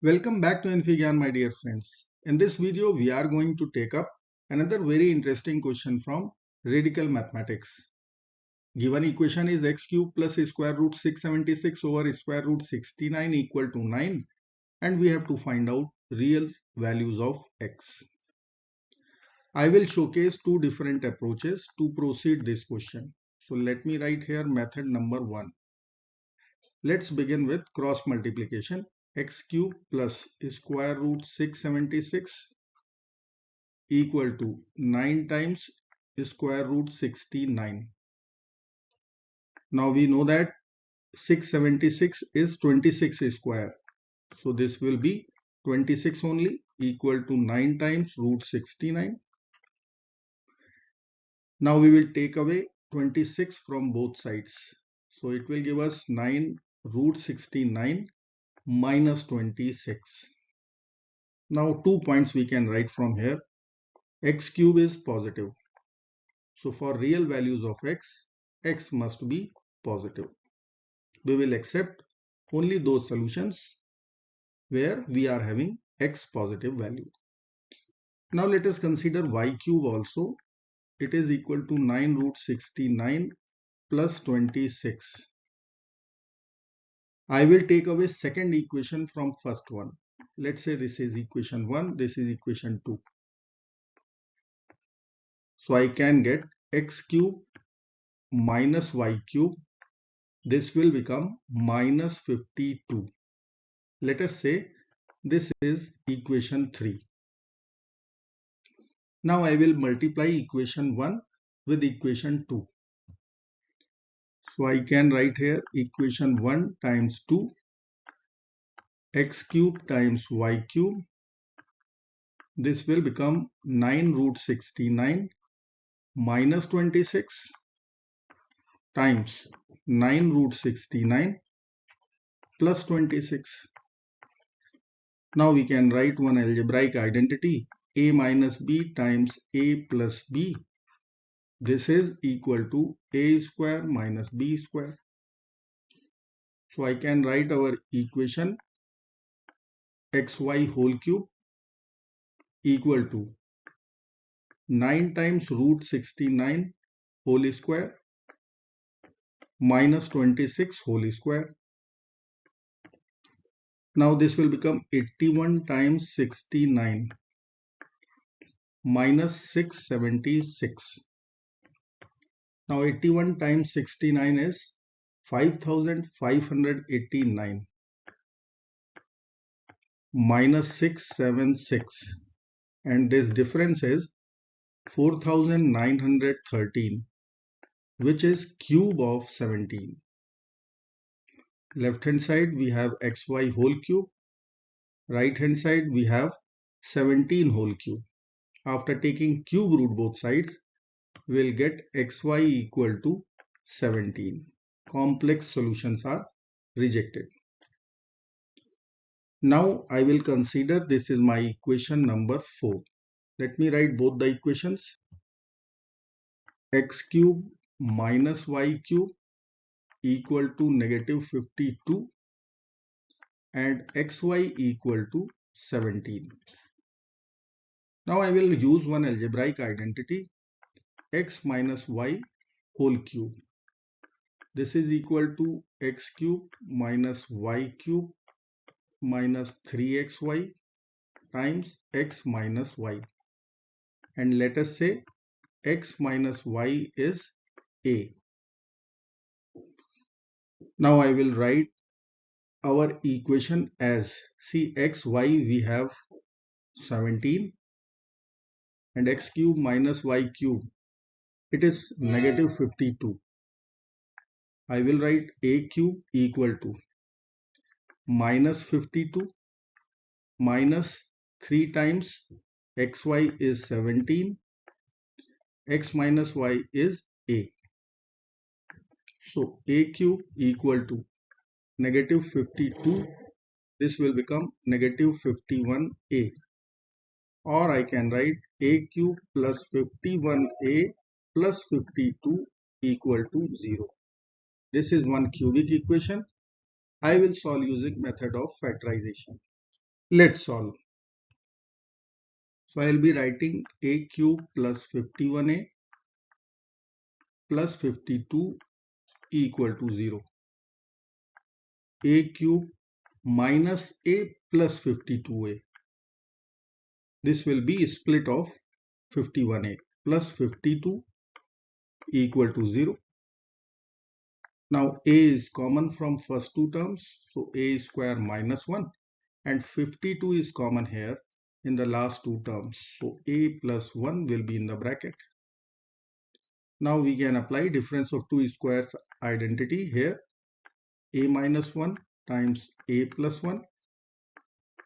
Welcome back to infyGyan, my dear friends. In this video, we are going to take up another very interesting question from radical mathematics. Given equation is x cube plus square root 676 over square root 69 equal to 9, and we have to find out real values of x. I will showcase two different approaches to proceed this question. So let me write here method number 1. Let's begin with cross multiplication. X cube plus square root 676 equal to 9 times square root 69. Now we know that 676 is 26 square. So this will be 26 only, equal to 9 times root 69. Now we will take away 26 from both sides. So it will give us 9 root 69 minus 26. Now 2 points we can write from here. X cube is positive. So for real values of x, x must be positive. We will accept only those solutions where we are having x positive value. Now let us consider y cube also. It is equal to 9 root 69 plus 26. I will take away second equation from first one. Let's say this is equation 1, this is equation 2. So I can get x cube minus y cube. This will become minus 52. Let us say this is equation 3. Now I will multiply equation 1 with equation 2. So I can write here equation 1 times 2, x cube times y cube. This will become 9 root 69 minus 26 times 9 root 69 plus 26. Now we can write one algebraic identity, a minus b times a plus b. This is equal to a square minus b square. So I can write our equation xy whole cube equal to 9 times root 69 whole square minus 26 whole square. Now this will become 81 times 69 minus 676. Now 81 times 69 is 5589 minus 676, and this difference is 4913, which is cube of 17. Left hand side we have xy whole cube, right hand side we have 17 whole cube. After taking cube root both sides, we will get xy equal to 17. Complex solutions are rejected. Now I will consider this is my equation number 4. Let me write both the equations. X cube minus y cube equal to negative 52 and xy equal to 17. Now I will use one algebraic identity, x minus y whole cube. This is equal to x cube minus y cube minus 3xy times x minus y. And let us say x minus y is a. Now I will write our equation as, see x, y we have 17 and x cube minus y cube, it is negative 52. I will write a cube equal to minus 52 minus 3 times xy is 17, x minus y is a. So a cube equal to negative 52, this will become negative 51a. Or I can write a cube plus 51a plus 52 equal to 0. This is one cubic equation. I will solve using method of factorization. Let's solve. So I'll be writing a cube plus 51a plus 52 equal to 0. A cube minus a plus 52a. This will be split of 51a plus 52 equal to 0. Now a is common from first two terms, so a square minus 1, and 52 is common here in the last two terms, so a plus 1 will be in the bracket. Now we can apply difference of two squares identity here. A minus 1 times a plus 1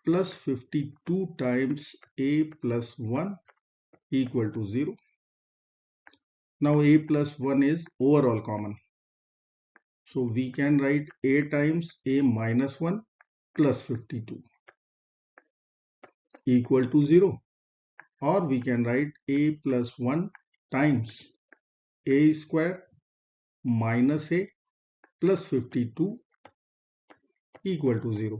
plus 52 times a plus 1 equal to 0. Now a plus 1 is overall common. So we can write a times a minus 1 plus 52 equal to 0. Or we can write a plus 1 times a square minus a plus 52 equal to 0.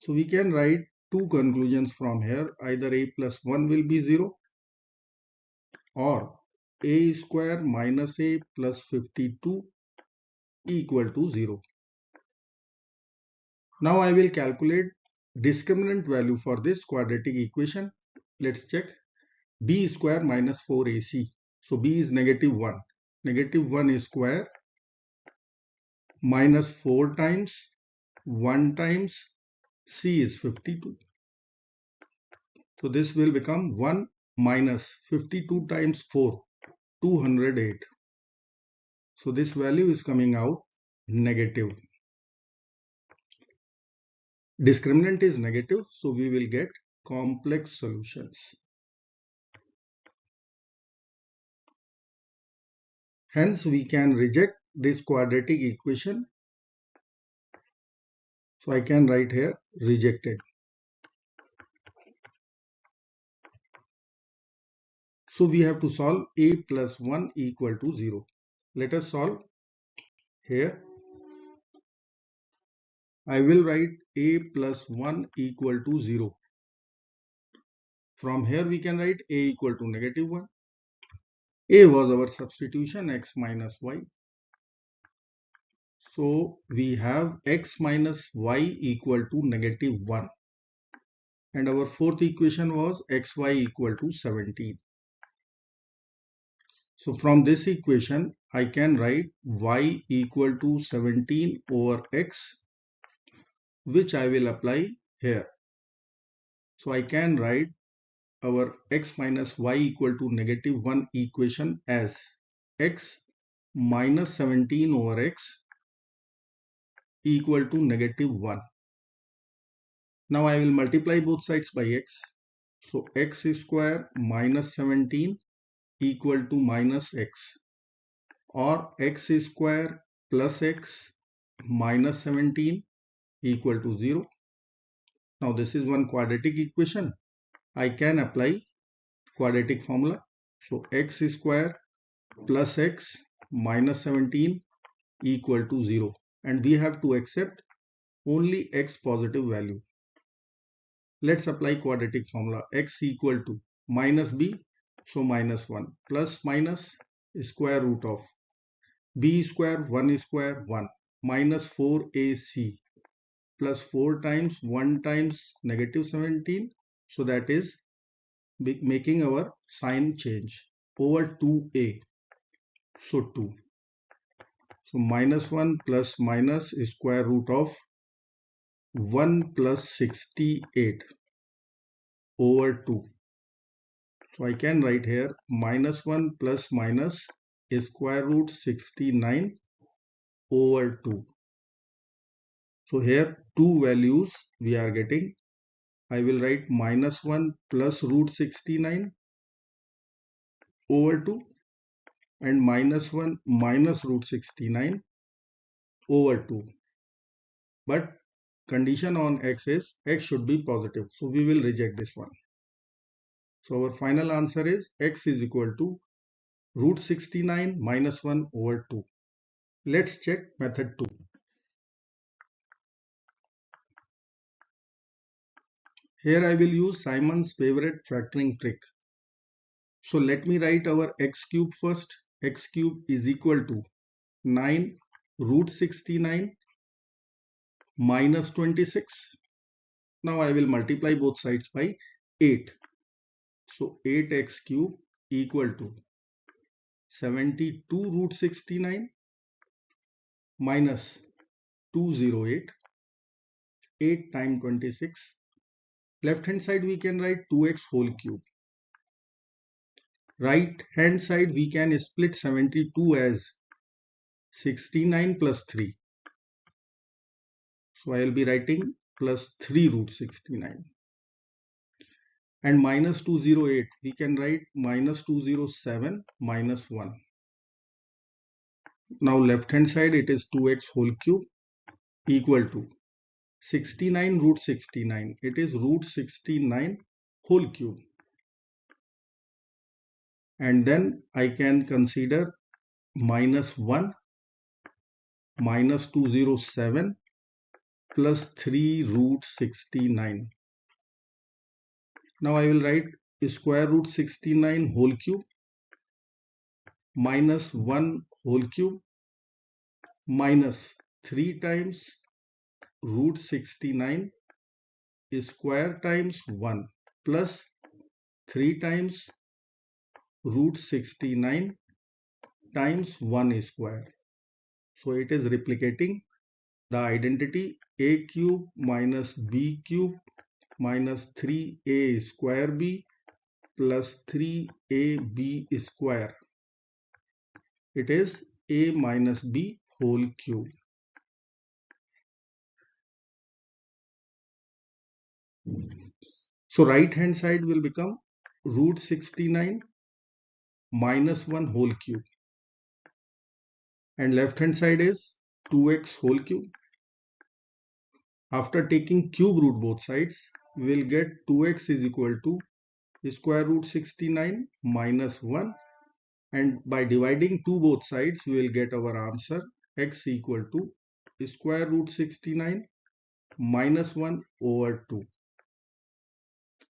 So we can write two conclusions from here. Either a plus 1 will be 0 or a square minus a plus 52 equal to 0. Now I will calculate discriminant value for this quadratic equation. Let's check. B square minus 4ac. So b is negative 1. Negative 1 is square minus 4 times 1 times c is 52. So this will become 1 minus 52 times 4, 208. So this value is coming out negative. Discriminant is negative, so we will get complex solutions. Hence, we can reject this quadratic equation. So I can write here rejected. So we have to solve a plus 1 equal to 0. Let us solve here. I will write a plus 1 equal to 0. From here we can write a equal to negative 1. A was our substitution, x minus y. So we have x minus y equal to negative 1. And our fourth equation was xy equal to 17. So from this equation, I can write y equal to 17 over x, which I will apply here. So I can write our x minus y equal to negative 1 equation as x minus 17 over x equal to negative 1. Now I will multiply both sides by x. So x square minus 17 equal to minus x, or x square plus x minus 17 equal to 0. Now this is one quadratic equation. I can apply quadratic formula. So x square plus x minus 17 equal to 0. And we have to accept only x positive value. Let's apply quadratic formula. X equal to minus b, so minus 1, plus minus square root of b square 1 square 1 minus 4ac plus 4 times 1 times negative 17. So that is making our sign change over 2a. So 2. So minus 1 plus minus square root of 1 plus 68 over 2. So I can write here minus 1 plus minus square root 69 over 2. So here two values we are getting. I will write minus 1 plus root 69 over 2 and minus 1 minus root 69 over 2. But condition on x is x should be positive. So we will reject this one. So our final answer is x is equal to root 69 minus 1 over 2. Let's check method 2. Here I will use Simon's favorite factoring trick. So let me write our x cube first. X cube is equal to 9 root 69 minus 26. Now I will multiply both sides by 8. So 8x cube equal to 72 root 69 minus 208. 8 times 26. Left hand side we can write 2x whole cube. Right hand side we can split 72 as 69 plus 3. So I will be writing plus 3 root 69. And minus 208 we can write minus 207 minus 1. Now left hand side it is 2x whole cube equal to 69 root 69. It is root 69 whole cube. And then I can consider minus 1 minus 207 plus 3 root 69. Now I will write square root 69 whole cube minus 1 whole cube minus 3 times root 69 square times 1 plus 3 times root 69 times 1 square. So it is replicating the identity a cube minus b cube minus 3a square b plus 3ab square. It is a minus b whole cube. So right hand side will become root 69 minus 1 whole cube. And left hand side is 2x whole cube. After taking cube root both sides, we will get 2x is equal to square root 69 minus 1. And by dividing 2 both sides, we will get our answer x equal to square root 69 minus 1 over 2.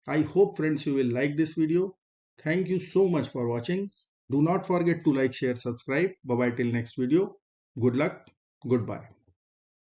I hope friends you will like this video. Thank you so much for watching. Do not forget to like, share, subscribe. Bye bye till next video. Good luck. Goodbye.